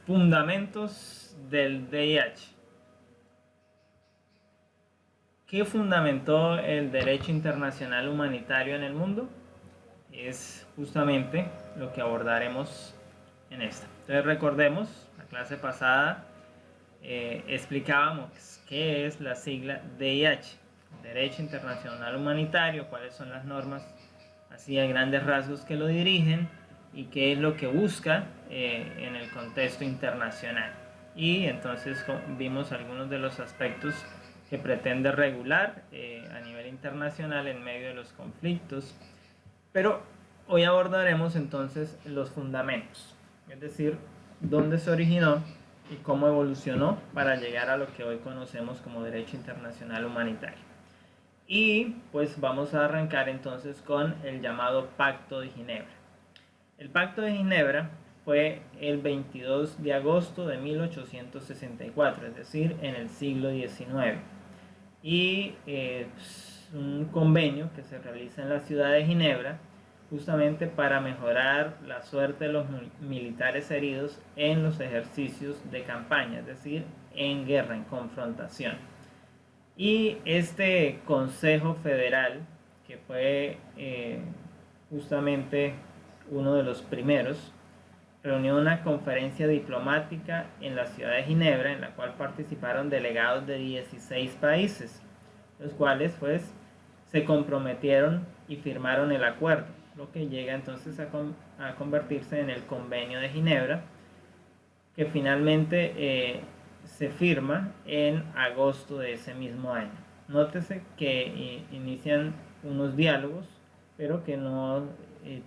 Fundamentos del VIH. ¿Qué fundamentó el derecho internacional humanitario en el mundo? Es justamente lo que abordaremos en esta. Entonces recordemos, la clase pasada explicábamos qué es la sigla DIH, Derecho Internacional Humanitario, cuáles son las normas así a grandes rasgos que lo dirigen y qué es lo que busca en el contexto internacional. Y entonces vimos algunos de los aspectos que pretende regular a nivel internacional en medio de los conflictos. Pero hoy abordaremos entonces los fundamentos, es decir, dónde se originó y cómo evolucionó para llegar a lo que hoy conocemos como derecho internacional humanitario. Y pues vamos a arrancar entonces con el llamado Pacto de Ginebra. El Pacto de Ginebra fue el 22 de agosto de 1864, es decir, en el siglo XIX. Y es un convenio que se realiza en la ciudad de Ginebra justamente para mejorar la suerte de los militares heridos en los ejercicios de campaña, es decir, en guerra, en confrontación. Y este Consejo Federal, que fue justamente uno de los primeros, reunió una conferencia diplomática en la ciudad de Ginebra, en la cual participaron delegados de 16 países, los cuales pues se comprometieron y firmaron el acuerdo, lo que llega entonces a convertirse en el Convenio de Ginebra, que finalmente se firma en agosto de ese mismo año. Nótese que inician unos diálogos, pero que no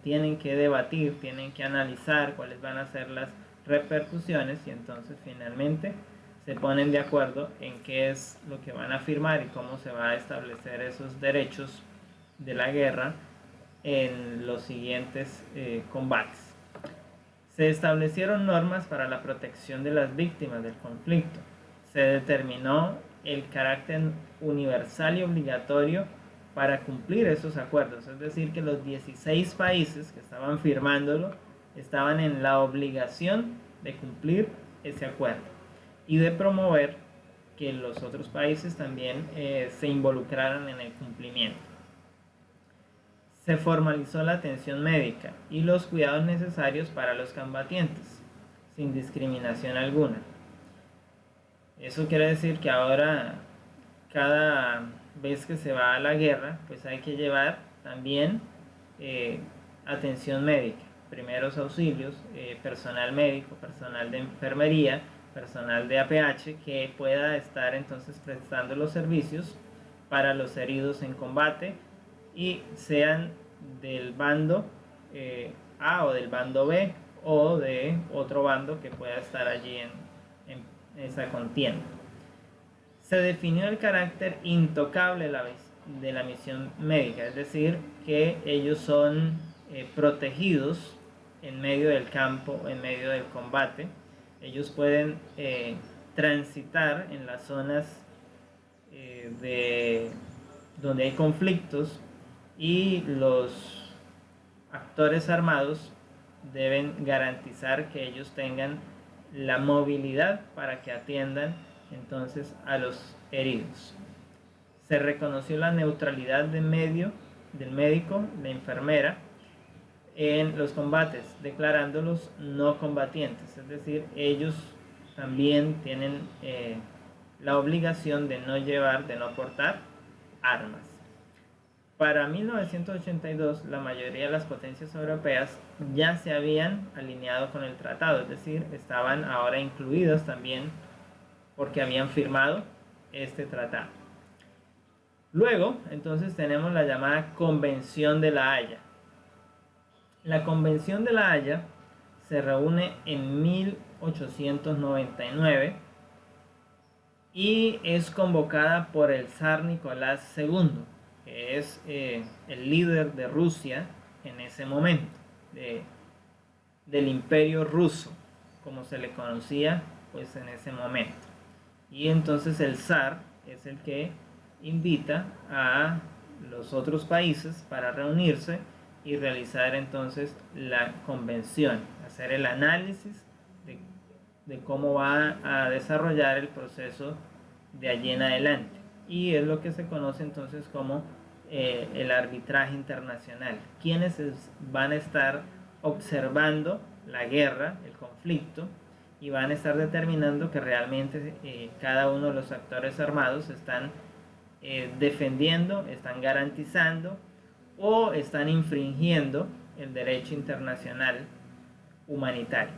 tienen que debatir, tienen que analizar cuáles van a ser las repercusiones y entonces finalmente se ponen de acuerdo en qué es lo que van a firmar y cómo se va a establecer esos derechos de la guerra en los siguientes combates. Se establecieron normas para la protección de las víctimas del conflicto. Se determinó el carácter universal y obligatorio para cumplir esos acuerdos, es decir, que los 16 países que estaban firmándolo estaban en la obligación de cumplir ese acuerdo y de promover que los otros países también se involucraran en el cumplimiento. Se formalizó la atención médica y los cuidados necesarios para los combatientes, sin discriminación alguna. Eso quiere decir que ahora, cada vez que se va a la guerra, pues hay que llevar también atención médica, primeros auxilios, personal médico, personal de enfermería, personal de APH, que pueda estar entonces prestando los servicios para los heridos en combate, y sean del bando A o del bando B o de otro bando que pueda estar allí en esa contienda. Se definió el carácter intocable de la misión médica, es decir, que ellos son protegidos en medio del campo, en medio del combate. Ellos pueden transitar en las zonas donde hay conflictos, y los actores armados deben garantizar que ellos tengan la movilidad para que atiendan entonces a los heridos. Se reconoció la neutralidad del médico, la enfermera, en los combates, declarándolos no combatientes, es decir, ellos también tienen la obligación de no llevar, de no portar armas. Para 1982, la mayoría de las potencias europeas ya se habían alineado con el tratado, es decir, estaban ahora incluidos también porque habían firmado este tratado. Luego, entonces, tenemos la llamada Convención de la Haya. La Convención de la Haya se reúne en 1899 y es convocada por el zar Nicolás II, que es el líder de Rusia en ese momento, del imperio ruso, como se le conocía pues en ese momento. Y entonces el zar es el que invita a los otros países para reunirse y realizar entonces la convención, hacer el análisis de cómo va a desarrollar el proceso de allí en adelante. Y es lo que se conoce entonces como el arbitraje internacional. Quienes van a estar observando la guerra, el conflicto, y van a estar determinando que realmente cada uno de los actores armados están defendiendo, están garantizando o están infringiendo el derecho internacional humanitario.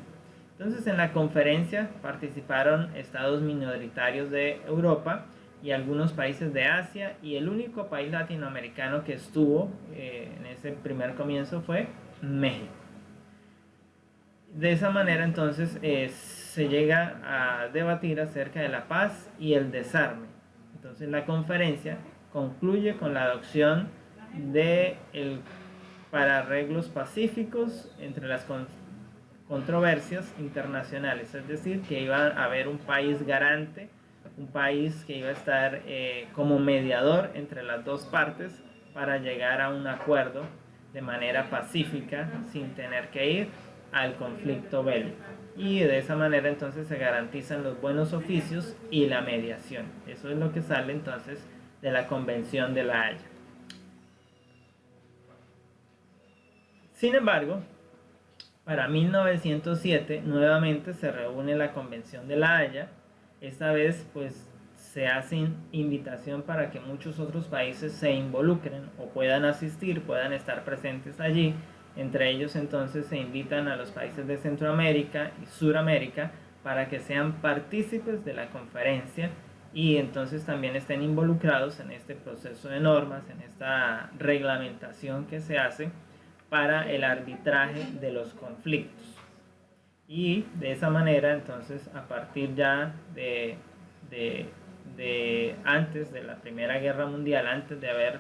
Entonces, en la conferencia participaron estados minoritarios de Europa y algunos países de Asia, y el único país latinoamericano que estuvo en ese primer comienzo fue México. De esa manera entonces se llega a debatir acerca de la paz y el desarme. Entonces la conferencia concluye con la adopción para arreglos pacíficos entre las controversias internacionales, es decir, que iba a haber un país garante, un país que iba a estar como mediador entre las dos partes para llegar a un acuerdo de manera pacífica sin tener que ir al conflicto bélico. Y de esa manera entonces se garantizan los buenos oficios y la mediación. Eso es lo que sale entonces de la Convención de La Haya. Sin embargo, para 1907 nuevamente se reúne la Convención de La Haya. Esta vez pues se hace invitación para que muchos otros países se involucren o puedan asistir, puedan estar presentes allí. Entre ellos entonces se invitan a los países de Centroamérica y Suramérica para que sean partícipes de la conferencia y entonces también estén involucrados en este proceso de normas, en esta reglamentación que se hace para el arbitraje de los conflictos. Y de esa manera entonces, a partir ya de antes de la Primera Guerra Mundial, antes de haber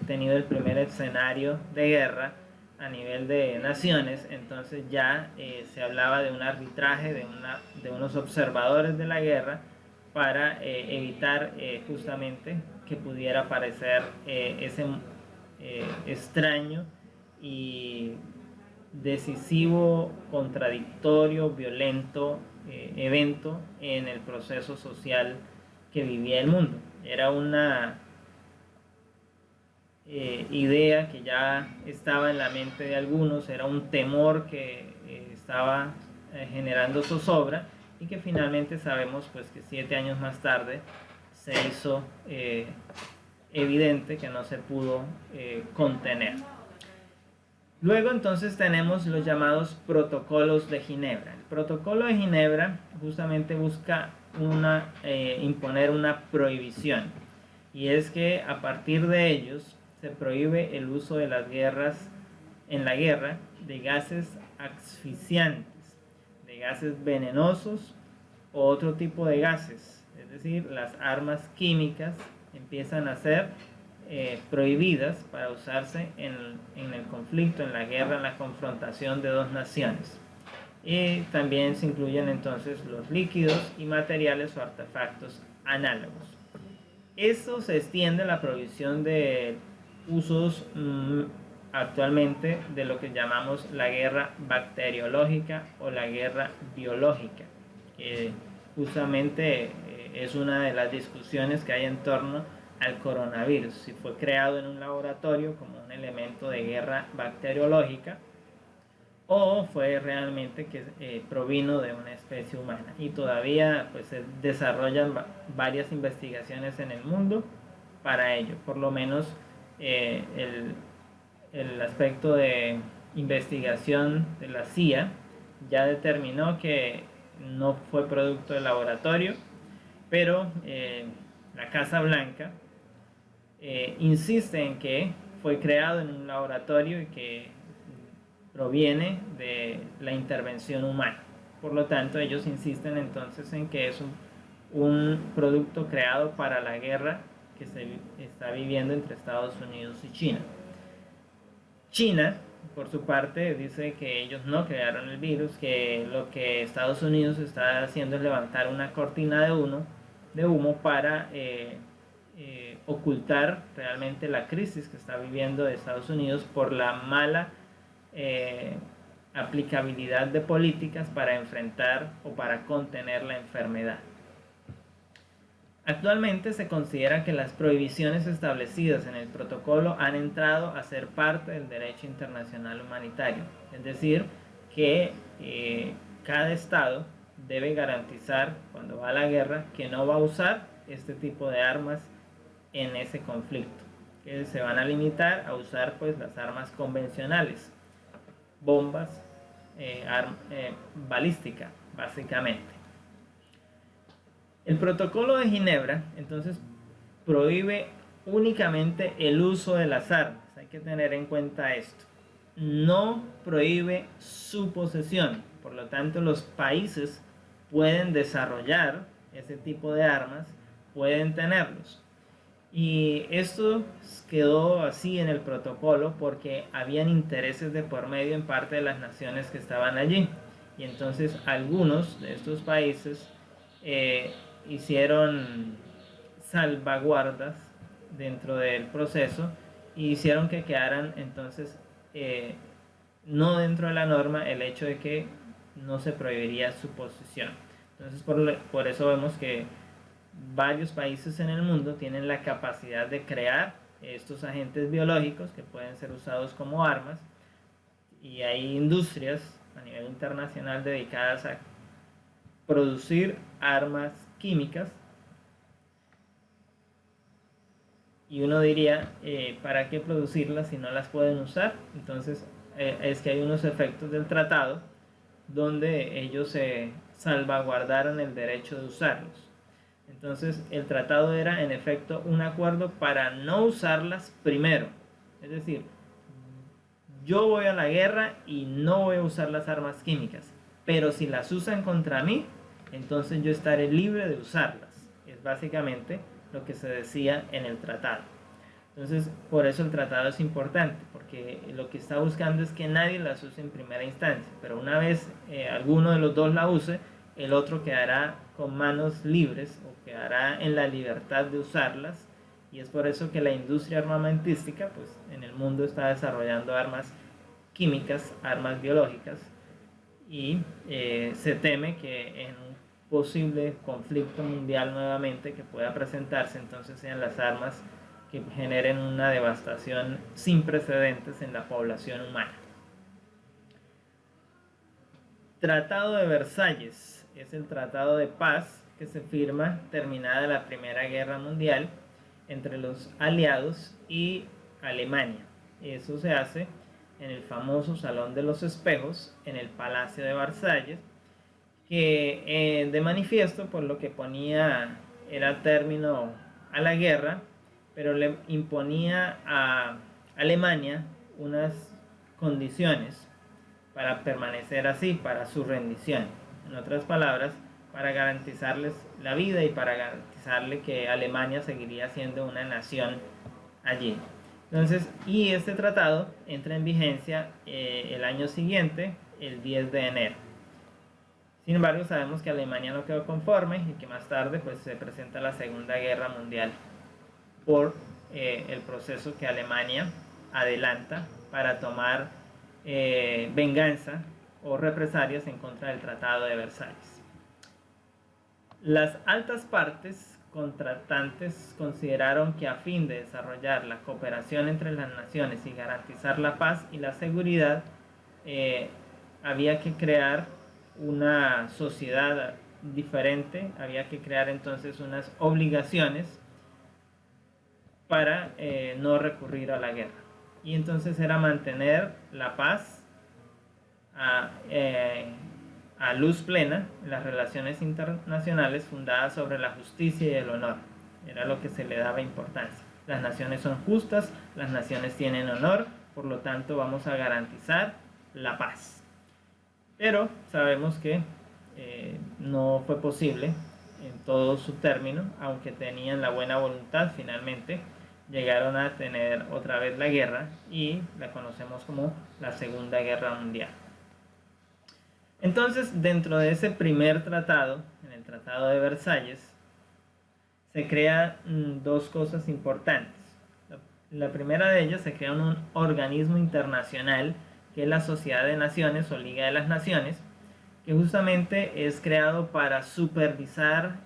tenido el primer escenario de guerra a nivel de naciones, entonces ya se hablaba de un arbitraje, de unos observadores de la guerra para evitar justamente que pudiera aparecer ese extraño y decisivo, contradictorio, violento evento en el proceso social que vivía el mundo. Era una idea que ya estaba en la mente de algunos, era un temor que estaba generando zozobra y que finalmente sabemos pues que 7 años más tarde se hizo evidente que no se pudo contener. Luego entonces tenemos los llamados protocolos de Ginebra. El protocolo de Ginebra justamente busca imponer una prohibición, y es que a partir de ellos se prohíbe el uso de en la guerra de gases asfixiantes, de gases venenosos o otro tipo de gases. Es decir, las armas químicas empiezan a ser prohibidas para usarse en el conflicto, en la guerra, en la confrontación de dos naciones. Y también se incluyen entonces los líquidos y materiales o artefactos análogos. Eso se extiende a la prohibición de usos actualmente de lo que llamamos la guerra bacteriológica o la guerra biológica, que justamente es una de las discusiones que hay en torno al coronavirus, si fue creado en un laboratorio como un elemento de guerra bacteriológica o fue realmente que provino de una especie humana. Y todavía pues se desarrollan varias investigaciones en el mundo para ello. Por lo menos el aspecto de investigación de la CIA ya determinó que no fue producto del laboratorio, pero la Casa Blanca insiste en que fue creado en un laboratorio y que proviene de la intervención humana. Por lo tanto, ellos insisten entonces en que es un producto creado para la guerra que se está viviendo entre Estados Unidos y China. China, por su parte, dice que ellos no crearon el virus, que lo que Estados Unidos está haciendo es levantar una cortina de humo para ocultar realmente la crisis que está viviendo Estados Unidos por la mala aplicabilidad de políticas para enfrentar o para contener la enfermedad. Actualmente se considera que las prohibiciones establecidas en el protocolo han entrado a ser parte del derecho internacional humanitario, es decir, que cada estado debe garantizar cuando va a la guerra que no va a usar este tipo de armas en ese conflicto, que se van a limitar a usar pues las armas convencionales, bombas, balística básicamente. El protocolo de Ginebra entonces prohíbe únicamente el uso de las armas. Hay que tener en cuenta esto. No prohíbe su posesión. Por lo tanto, los países pueden desarrollar ese tipo de armas, pueden tenerlos. Y esto quedó así en el protocolo porque habían intereses de por medio en parte de las naciones que estaban allí. Y entonces algunos de estos países hicieron salvaguardas dentro del proceso y hicieron que quedaran entonces no dentro de la norma el hecho de que no se prohibiría su posesión. Entonces por eso vemos que varios países en el mundo tienen la capacidad de crear estos agentes biológicos que pueden ser usados como armas, y hay industrias a nivel internacional dedicadas a producir armas químicas. Y uno diría, ¿para qué producirlas si no las pueden usar? Entonces es que hay unos efectos del tratado donde ellos se salvaguardaron el derecho de usarlos. Entonces el tratado era en efecto un acuerdo para no usarlas primero. Es decir, yo voy a la guerra y no voy a usar las armas químicas, pero si las usan contra mí, entonces yo estaré libre de usarlas. Es básicamente lo que se decía en el tratado. Entonces, por eso el tratado es importante, porque lo que está buscando es que nadie las use en primera instancia, pero una vez alguno de los dos la use, el otro quedará con manos libres o quedará en la libertad de usarlas. Y es por eso que la industria armamentística pues, en el mundo está desarrollando armas químicas, armas biológicas, y se teme que en un posible conflicto mundial nuevamente que pueda presentarse, entonces sean las armas que generen una devastación sin precedentes en la población humana. Tratado de Versalles es el tratado de paz que se firma terminada la Primera Guerra Mundial entre los aliados y Alemania. Eso se hace en el famoso Salón de los Espejos en el Palacio de Versalles, que de manifiesto por lo que ponía era término a la guerra, pero le imponía a Alemania unas condiciones para permanecer así, para su rendición. En otras palabras, para garantizarles la vida y para garantizarle que Alemania seguiría siendo una nación allí. Entonces, y este tratado entra en vigencia el año siguiente, el 10 de enero. Sin embargo, sabemos que Alemania no quedó conforme y que más tarde pues, se presenta la Segunda Guerra Mundial por el proceso que Alemania adelanta para tomar venganza o represalias en contra del Tratado de Versalles. Las altas partes contratantes consideraron que a fin de desarrollar la cooperación entre las naciones y garantizar la paz y la seguridad, había que crear una sociedad diferente, había que crear entonces unas obligaciones para no recurrir a la guerra. Y entonces era mantener la paz a luz plena en las relaciones internacionales fundadas sobre la justicia y el honor. Era lo que se le daba importancia. Las naciones son justas, las naciones tienen honor, por lo tanto vamos a garantizar la paz. Pero sabemos que no fue posible en todo su término, aunque tenían la buena voluntad, finalmente llegaron a tener otra vez la guerra y la conocemos como la Segunda Guerra Mundial. Entonces, dentro de ese primer tratado, en el Tratado de Versalles, se crean dos cosas importantes. La primera de ellas, se crea un organismo internacional que es la Sociedad de Naciones o Liga de las Naciones, que justamente es creado para supervisar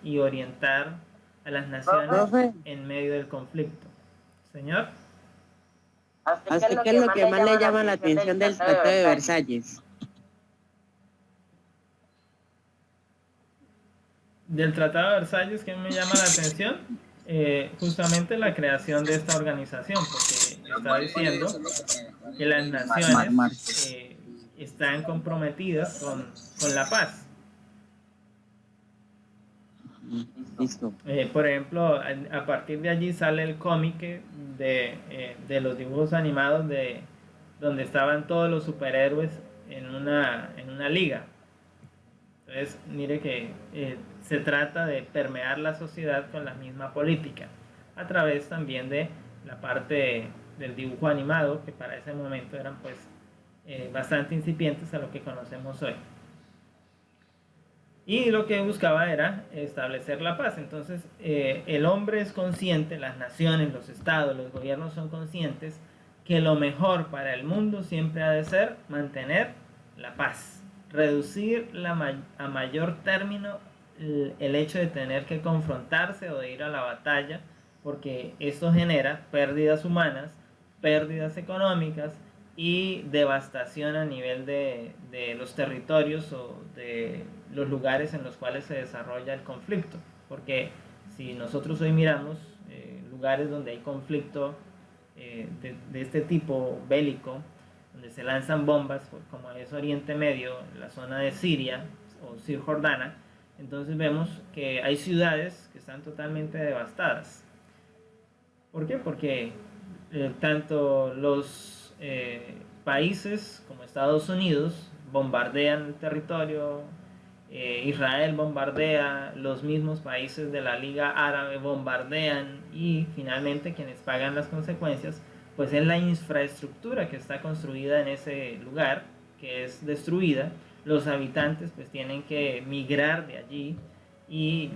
y orientar a las naciones Profe, en medio del conflicto. Señor. ¿a usted qué es lo que más le llama la atención del Tratado de Versalles? Del Tratado de Versalles, ¿qué me llama la atención? Justamente la creación de esta organización, porque está diciendo que las naciones están comprometidas con la paz. Listo. Por ejemplo, a partir de allí sale el cómic de los dibujos animados donde estaban todos los superhéroes en una liga. Entonces, mire que se trata de permear la sociedad con la misma política, a través también de la parte del dibujo animado, que para ese momento eran pues bastante incipientes a lo que conocemos hoy. Y lo que buscaba era establecer la paz. Entonces, el hombre es consciente, las naciones, los estados, los gobiernos son conscientes que lo mejor para el mundo siempre ha de ser mantener la paz, reducir a mayor término el hecho de tener que confrontarse o de ir a la batalla, porque esto genera pérdidas humanas, pérdidas económicas y devastación a nivel de los territorios o de los lugares en los cuales se desarrolla el conflicto. Porque si nosotros hoy miramos lugares donde hay conflicto de este tipo bélico, donde se lanzan bombas, como es Oriente Medio, la zona de Siria o Cisjordania, entonces vemos que hay ciudades que están totalmente devastadas. ¿Por qué? Porque tanto los países como Estados Unidos bombardean el territorio, Israel bombardea, los mismos países de la Liga Árabe bombardean y finalmente quienes pagan las consecuencias pues es la infraestructura que está construida en ese lugar, que es destruida. Los habitantes pues tienen que migrar de allí y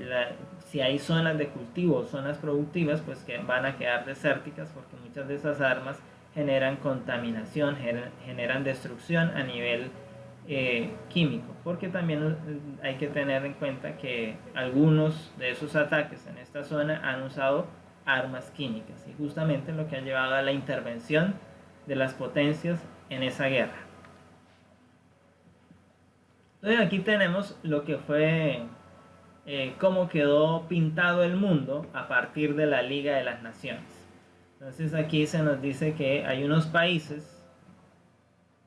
si hay zonas de cultivo, zonas productivas, pues que van a quedar desérticas porque muchas de esas armas generan contaminación, generan destrucción a nivel químico, porque también hay que tener en cuenta que algunos de esos ataques en esta zona han usado armas químicas y justamente lo que ha llevado a la intervención de las potencias en esa guerra. Entonces aquí tenemos lo que fue cómo quedó pintado el mundo a partir de la Liga de las Naciones. Entonces aquí se nos dice que hay unos países,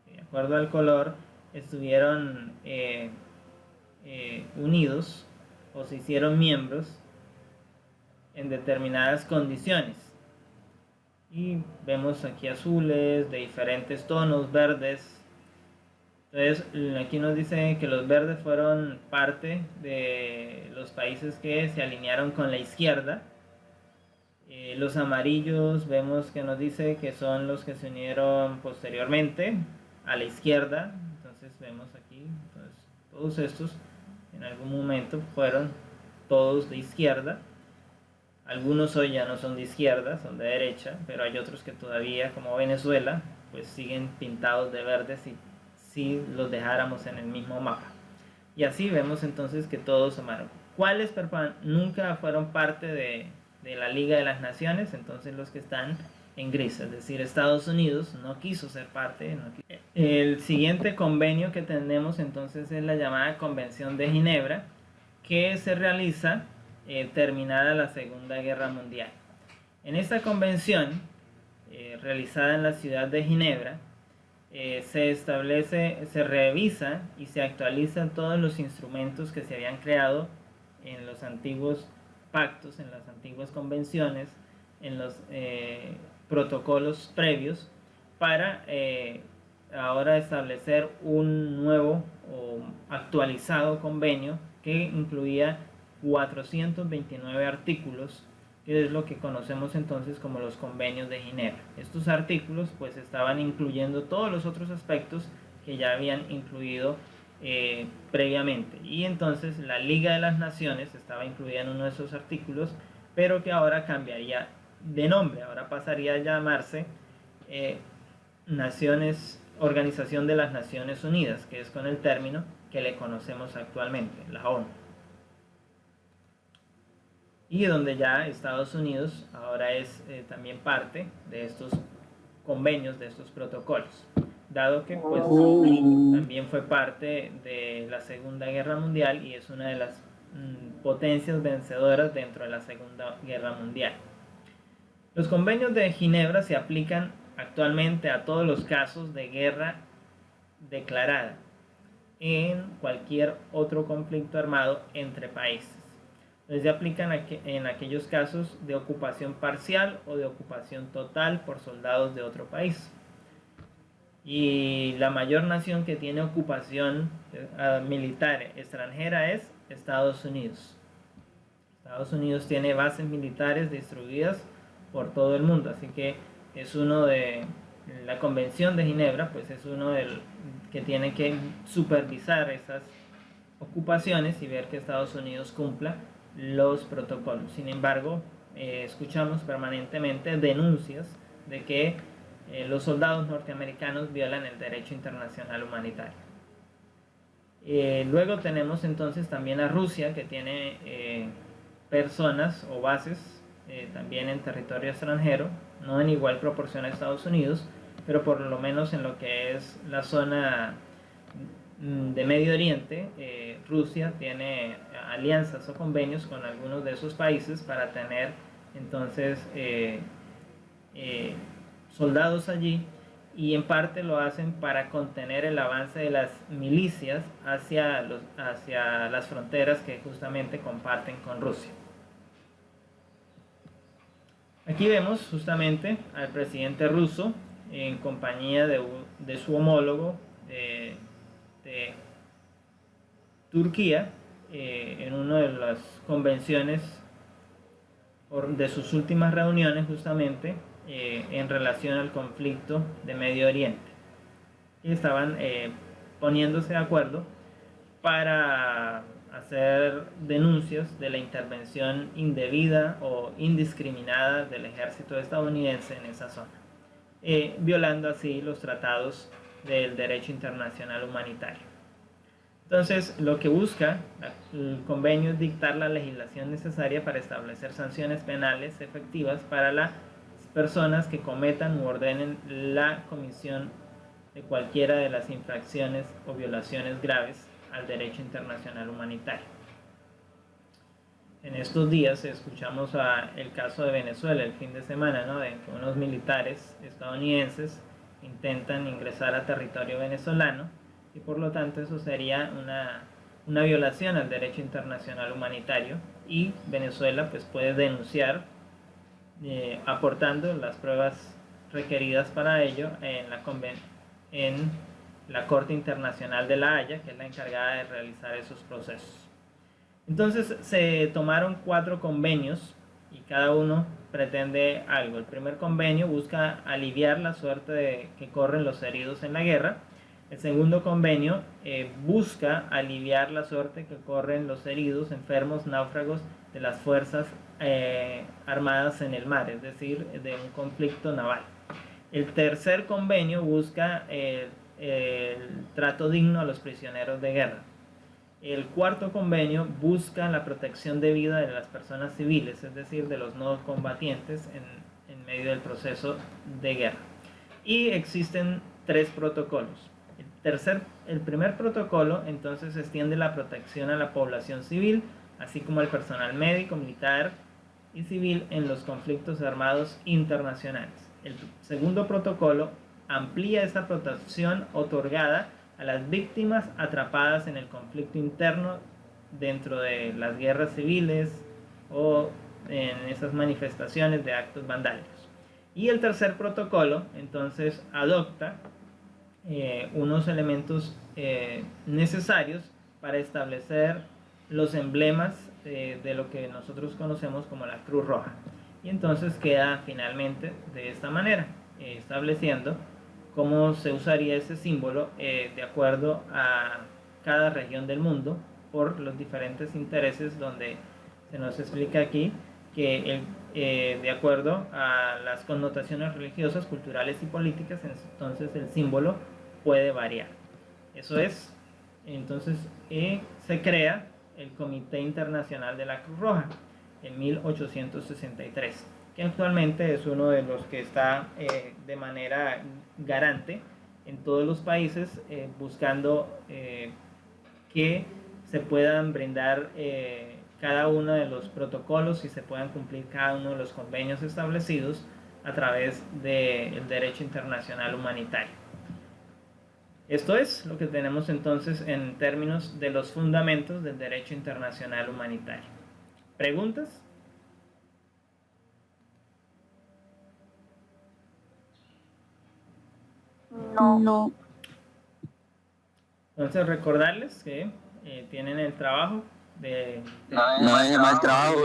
de acuerdo al color, estuvieron unidos o se hicieron miembros en determinadas condiciones. Y vemos aquí azules de diferentes tonos, verdes. Entonces aquí nos dice que los verdes fueron parte de los países que se alinearon con la izquierda. Los amarillos vemos que nos dice que son los que se unieron posteriormente a la izquierda. Entonces vemos aquí, entonces, todos estos en algún momento fueron todos de izquierda. Algunos hoy ya no son de izquierda, son de derecha, pero hay otros que todavía, como Venezuela, pues siguen pintados de verde si los dejáramos en el mismo mapa. Y así vemos entonces que todos sumaron. ¿Cuáles nunca fueron parte de la Liga de las Naciones? Entonces los que están en gris, es decir, Estados Unidos no quiso ser parte. El siguiente convenio que tenemos entonces es la llamada Convención de Ginebra, que se realiza terminada la Segunda Guerra Mundial. En esta convención, realizada en la ciudad de Ginebra, se establece, se revisa y se actualizan todos los instrumentos que se habían creado en los antiguos pactos, en las antiguas convenciones, en los protocolos previos, para ahora establecer un nuevo o actualizado convenio que incluía 429 artículos, que es lo que conocemos entonces como los convenios de Ginebra. Estos artículos pues estaban incluyendo todos los otros aspectos que ya habían incluido previamente, y entonces la Liga de las Naciones estaba incluida en uno de esos artículos, pero que ahora cambiaría de nombre, ahora pasaría a llamarse Naciones Organización de las Naciones Unidas, que es con el término que le conocemos actualmente, la ONU. Y donde ya Estados Unidos ahora es también parte de estos convenios, de estos protocolos, dado que pues, también fue parte de la Segunda Guerra Mundial y es una de las potencias vencedoras dentro de la Segunda Guerra Mundial. Los convenios de Ginebra se aplican actualmente a todos los casos de guerra declarada en cualquier otro conflicto armado entre países. Se aplican en aquellos casos de ocupación parcial o de ocupación total por soldados de otro país. Y la mayor nación que tiene ocupación militar extranjera es Estados Unidos. Estados Unidos tiene bases militares distribuidas por todo el mundo, así que es uno de la Convención de Ginebra, pues es uno del que tiene que supervisar esas ocupaciones y ver que Estados Unidos cumpla los protocolos. Sin embargo, escuchamos permanentemente denuncias de que los soldados norteamericanos violan el derecho internacional humanitario. Luego tenemos entonces también a Rusia, que tiene personas o bases también en territorio extranjero, no en igual proporción a Estados Unidos, pero por lo menos en lo que es la zona de Medio Oriente, Rusia tiene alianzas o convenios con algunos de esos países para tener entonces soldados allí, y en parte lo hacen para contener el avance de las milicias hacia las fronteras que justamente comparten con Rusia. Aquí vemos justamente al presidente ruso en compañía de su homólogo de Turquía en una de las convenciones de sus últimas reuniones justamente en relación al conflicto de Medio Oriente. Y estaban poniéndose de acuerdo para hacer denuncias de la intervención indebida o indiscriminada del ejército estadounidense en esa zona, violando así los tratados del derecho internacional humanitario. Entonces, lo que busca el convenio es dictar la legislación necesaria para establecer sanciones penales efectivas para las personas que cometan u ordenen la comisión de cualquiera de las infracciones o violaciones graves al derecho internacional humanitario. En estos días escuchamos el caso de Venezuela el fin de semana, ¿no? De que unos militares estadounidenses intentan ingresar a territorio venezolano, y por lo tanto eso sería una violación al derecho internacional humanitario, y Venezuela pues puede denunciar aportando las pruebas requeridas para ello en la Corte Internacional de La Haya, que es la encargada de realizar esos procesos. Entonces se tomaron 4 convenios y cada uno pretende algo. El primer convenio busca aliviar la suerte que corren los heridos en la guerra. El segundo convenio busca aliviar la suerte que corren los heridos, enfermos, náufragos de las fuerzas armadas en el mar, es decir, de un conflicto naval. El tercer convenio busca el trato digno a los prisioneros de guerra. El cuarto convenio busca la protección de vida de las personas civiles, es decir, de los no combatientes en medio del proceso de guerra. Y existen 3 protocolos. El primer protocolo entonces extiende la protección a la población civil, así como al personal médico, militar y civil en los conflictos armados internacionales. El segundo protocolo amplía esa protección otorgada a las víctimas atrapadas en el conflicto interno dentro de las guerras civiles o en esas manifestaciones de actos vandálicos. Y el tercer protocolo entonces adopta unos elementos necesarios para establecer los emblemas de lo que nosotros conocemos como la Cruz Roja. Y entonces queda finalmente de esta manera, estableciendo cómo se usaría ese símbolo de acuerdo a cada región del mundo por los diferentes intereses, donde se nos explica aquí que de acuerdo a las connotaciones religiosas, culturales y políticas, entonces el símbolo puede variar. Eso es, entonces se crea el Comité Internacional de la Cruz Roja en 1863, que actualmente es uno de los que está de manera garante en todos los países, buscando que se puedan brindar cada uno de los protocolos y se puedan cumplir cada uno de los convenios establecidos a través del derecho internacional humanitario. Esto es lo que tenemos entonces en términos de los fundamentos del derecho internacional humanitario. ¿Preguntas? No. Entonces recordarles que tienen el trabajo de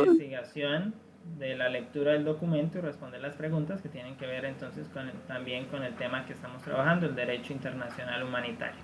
investigación, de la lectura del documento y responder las preguntas que tienen que ver entonces también con el tema que estamos trabajando, el derecho internacional humanitario.